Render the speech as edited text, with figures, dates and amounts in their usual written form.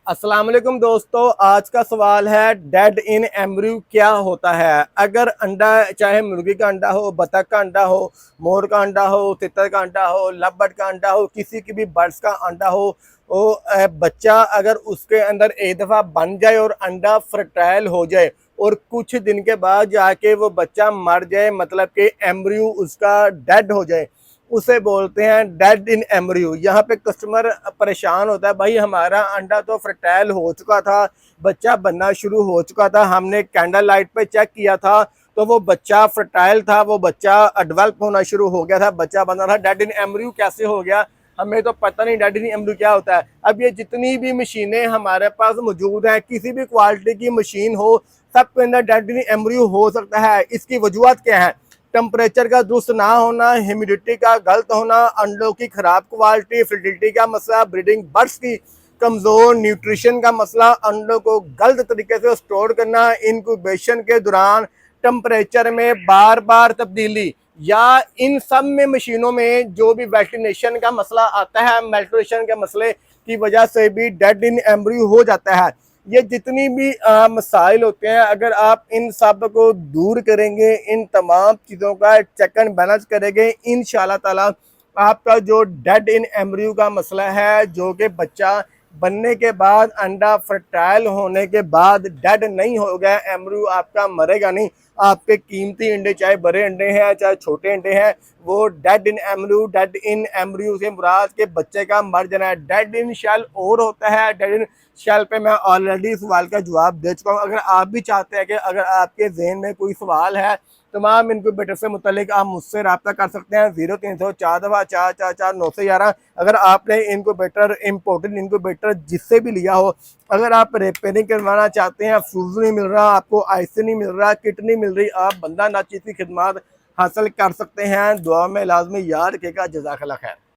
अस्सलाम वालेकुम दोस्तों, आज का सवाल है डेड इन एम्ब्रियो क्या होता है। अगर अंडा चाहे मुर्गी का अंडा हो, बतख का अंडा हो, मोर का अंडा हो, तितर का अंडा हो, लवबर्ड का अंडा हो, किसी की भी बर्ड्स का अंडा हो, वो बच्चा अगर उसके अंदर एक दफ़ा बन जाए और अंडा फर्टाइल हो जाए और कुछ दिन के बाद जाके वो बच्चा मर जाए, मतलब कि एम्ब्रियो उसका डेड हो जाए, उसे बोलते हैं डेड इन एम्ब्रियो। यहाँ पे कस्टमर परेशान होता है, भाई हमारा अंडा तो फर्टाइल हो चुका था, बच्चा बनना शुरू हो चुका था, हमने कैंडल लाइट पे चेक किया था तो वो बच्चा फर्टाइल था, वो बच्चा डेवलप होना शुरू हो गया था, बच्चा बना था, डेड इन एम्ब्रियो कैसे हो गया, हमें तो पता नहीं डेड इन एम्ब्रियो क्या होता है। अब ये जितनी भी मशीनें हमारे पास मौजूद हैं, किसी भी क्वालिटी की मशीन हो, सबके अंदर डेड इन एम्ब्रियो हो सकता है। इसकी वजूहत क्या है? टेम्परेचर का दुरुस्त ना होना, ह्यूमिडिटी का गलत होना, अंडों की खराब क्वालिटी, फर्टिलिटी का मसला, ब्रीडिंग बर्ड्स की कमज़ोर, न्यूट्रिशन का मसला, अंडों को गलत तरीके से स्टोर करना, इनक्यूबेशन के दौरान टेम्परेचर में बार बार तब्दीली, या इन सब में मशीनों में जो भी वेंटिलेशन का मसला आता है, मेल्ट्रेशन के मसले की वजह से भी डेड इन एम्ब्रियो हो जाता है। ये जितनी भी मसाइल होते हैं, अगर आप इन सब को दूर करेंगे, इन तमाम चीज़ों का चेक एंड बैलेंस करेंगे, इंशाल्लाह ताला आपका जो डेड इन एम्ब्रियो का मसला है, जो कि बच्चा बनने के बाद, अंडा फर्टाइल होने के बाद डेड नहीं हो गया एम्ब्रियो, आपका मरेगा नहीं। आपके कीमती अंडे, चाहे बड़े अंडे हैं चाहे छोटे अंडे हैं, वो डेड इन एम्ब्रियो, डेड इन एम्ब्रियो से मुराद के बच्चे का मर जाना है। डेड इन शेल और होता है, डेड इन शेल पे मैं ऑलरेडी सवाल का जवाब दे चुका हूँ। अगर आप भी चाहते हैं कि अगर आपके जहन में कोई सवाल है तमाम इनक्यूबेटर से मुतल्लिक, आप मुझसे रब्ता कर सकते हैं 0304 अगर आपने इनक्यूबेटर, इम्पोर्टेड इनक्यूबेटर जिससे भी लिया हो, अगर आप रिपेयरिंग करवाना चाहते हैं, फ्यूज नहीं मिल रहा आपको, आईसी नहीं मिल रहा, किट नहीं मिल रही, आप बंदा नाचीज की खिदमत हासिल कर सकते हैं। दुआ में लाजमी याद रखिएगा। जज़ाकल्लाह खैर।